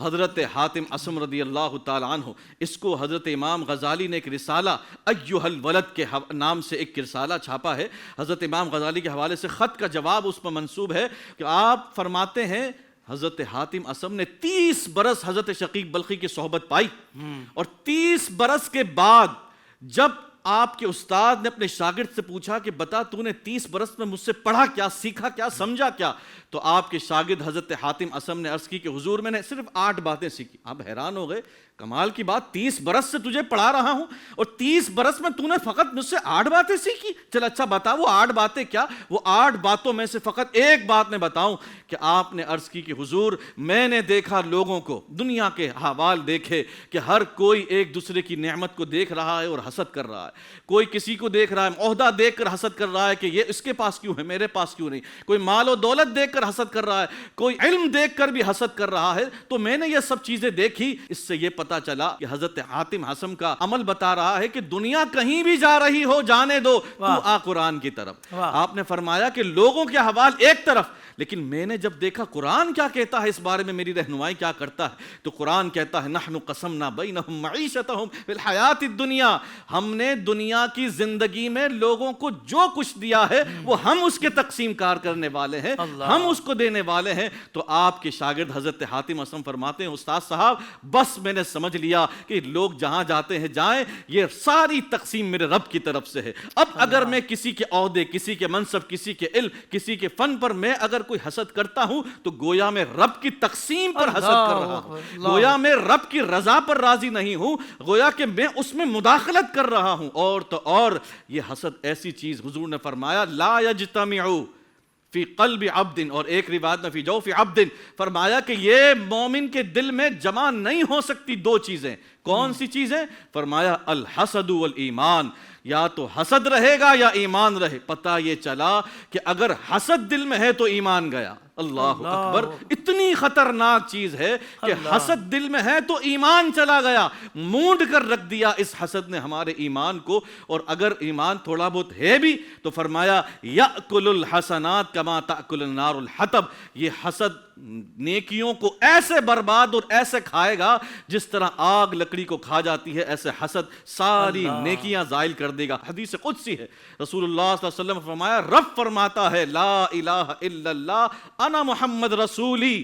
حضرت حاتم عصم رضی اللہ تعالیٰ عنہ، اس کو حضرت امام غزالی نے ایک رسالہ ایھا الولد کے نام سے ایک رسالہ چھاپا ہے۔ حضرت امام غزالی کے حوالے سے خط کا جواب اس پر منسوب ہے کہ آپ فرماتے ہیں حضرت حاتم عصم نے 30 برس حضرت شقیق بلخی کی صحبت پائی، اور 30 برس کے بعد جب آپ کے استاد نے اپنے شاگرد سے پوچھا کہ بتا تو نے 30 برس میں مجھ سے پڑھا کیا، سیکھا کیا، سمجھا کیا، تو آپ کے شاگرد حضرت حاتم عصم نے عرض کی کہ حضور میں نے صرف 8 باتیں سیکھی۔ آپ حیران ہو گئے، کمال کی بات، 30 برس سے تجھے پڑھا رہا ہوں اور 30 برس میں تو نے فقط مجھ سے 8 باتیں سیکھی؟ چل اچھا بتا وہ 8 باتیں کیا؟ وہ 8 باتوں میں سے فقط ایک بات میں بتاؤں کہ آپ نے عرض کی کہ حضور میں نے دیکھا لوگوں کو، دنیا کے احوال دیکھے کہ ہر کوئی ایک دوسرے کی نعمت کو دیکھ رہا ہے اور حسد کر رہا ہے، کوئی کسی کو دیکھ رہا ہے عہدہ دیکھ کر حسد کر رہا ہے کہ یہ اس کے پاس کیوں ہے میرے پاس کیوں نہیں، کوئی مال و دولت دیکھ کر حسد کر رہا ہے، کوئی علم دیکھ کر بھی حسد کر رہا ہے۔ تو میں نے یہ سب چیزیں دیکھی، اس سے یہ پتا چلا کہ حضرت حاتم عصم کا عمل بتا رہا ہے کہ دنیا کہیں بھی جا رہی ہو جانے دو، تو آ قرآن کی طرف۔ آپ نے فرمایا کہ لوگوں کے حوال ایک طرف، لیکن میں نے جب دیکھا قرآن کیا کہتا ہے اس بارے میں، میری رہنمائی کیا کرتا ہے، تو قرآن کہتا ہے نحن قسمنا بینہم معیشتہم فی الحیات الدنیا، ہم نے دنیا کی زندگی میں لوگوں کو جو کچھ دیا ہے وہ ہم اس کے تقسیم کار کرنے والے ہیں، ہم اس کو دینے والے ہیں۔ تو آپ کے شاگرد حضرت حاتم عصم فرماتے ہیں استاد صاحب بس میں نے سمجھ لیا کہ لوگ جہاں جاتے ہیں جائیں، یہ ساری تقسیم میرے رب کی طرف سے ہے۔ اب اگر میں کسی کے عہدے، کسی کے منصب، کسی کے علم، کسی کے فن پر میں اگر کوئی حسد کرتا ہوں تو گویا میں رب کی تقسیم پر حسد کر رہا ہوں، گویا میں رب کی رضا پر راضی نہیں ہوں، گویا کہ میں اس میں مداخلت کر رہا ہوں۔ اور تو اور یہ حسد ایسی چیز، حضور نے فرمایا لا یجتمع فی قلب عبد، اور ایک روایت میں فی جوف عبد، فرمایا کہ یہ مومن کے دل میں جمع نہیں ہو سکتی 2 چیزیں۔ کون سی چیزیں؟ فرمایا الحسد والایمان، یا تو حسد رہے گا یا ایمان رہے۔ پتہ یہ چلا کہ اگر حسد دل میں ہے تو ایمان گیا۔ اللہ اکبر، اتنی خطرناک چیز ہے کہ حسد دل میں ہے تو ایمان چلا گیا، مونڈ کر رکھ دیا اس حسد نے ہمارے ایمان کو۔ اور اگر ایمان تھوڑا بہت ہے بھی تو فرمایا یأکل الحسنات کما تأکل النار الحطب، یہ حسد نیکیوں کو ایسے برباد اور ایسے کھائے گا جس طرح آگ لکڑی کو کھا جاتی ہے، ایسے حسد ساری نیکیاں زائل کر دے گا۔ حدیث قدسی ہے، رسول اللہ صلی اللہ علیہ وسلم فرمایا، رب فرماتا ہے لا الہ الا اللہ انا محمد رسولی،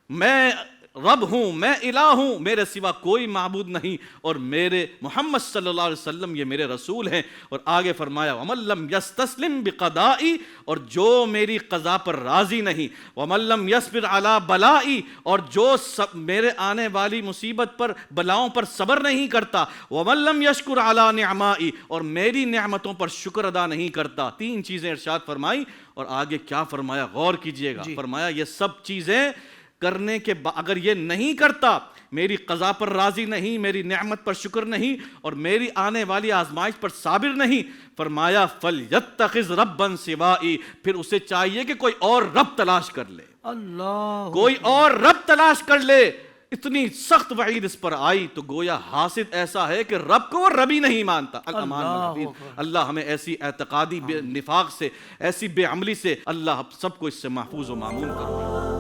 میں رب ہوں، میں الہ ہوں، میرے سوا کوئی معبود نہیں، اور میرے محمد صلی اللہ علیہ وسلم یہ میرے رسول ہیں۔ اور آگے فرمایا وَمَن لَّمْ يَسْتَسْلِمْ بِقَضَائِي، اور جو میری قضا پر راضی نہیں، وَمَن لَّمْ يَصْبِرْ عَلَىٰ بَلَائِي، اور جو میرے آنے والی مصیبت پر، بلاؤں پر صبر نہیں کرتا، وَمَن لَّمْ يَشْكُرْ عَلَىٰ نِعْمَائِي، اور میری نعمتوں پر شکر ادا نہیں کرتا۔ 3 چیزیں ارشاد فرمائی، اور آگے کیا فرمایا غور کیجئے گا، فرمایا یہ سب چیزیں کرنے کے بعد اگر یہ نہیں کرتا، میری قضا پر راضی نہیں، میری نعمت پر شکر نہیں، اور میری آنے والی آزمائش پر صابر نہیں، فرمایا فَلْيَتَّخِذْ رَبًّا سِوَائِي، پھر اسے چاہیے کہ کوئی اور رب تلاش کر لے، کوئی اور رب تلاش کر لے۔ اتنی سخت وعید اس پر آئی تو گویا حاسد ایسا ہے کہ رب کو وہ رب ہی نہیں مانتا۔ اللہ ہمیں ایسی اعتقادی نفاق سے، ایسی بے عملی سے، اللہ سب کو اس سے محفوظ و معمون کرے۔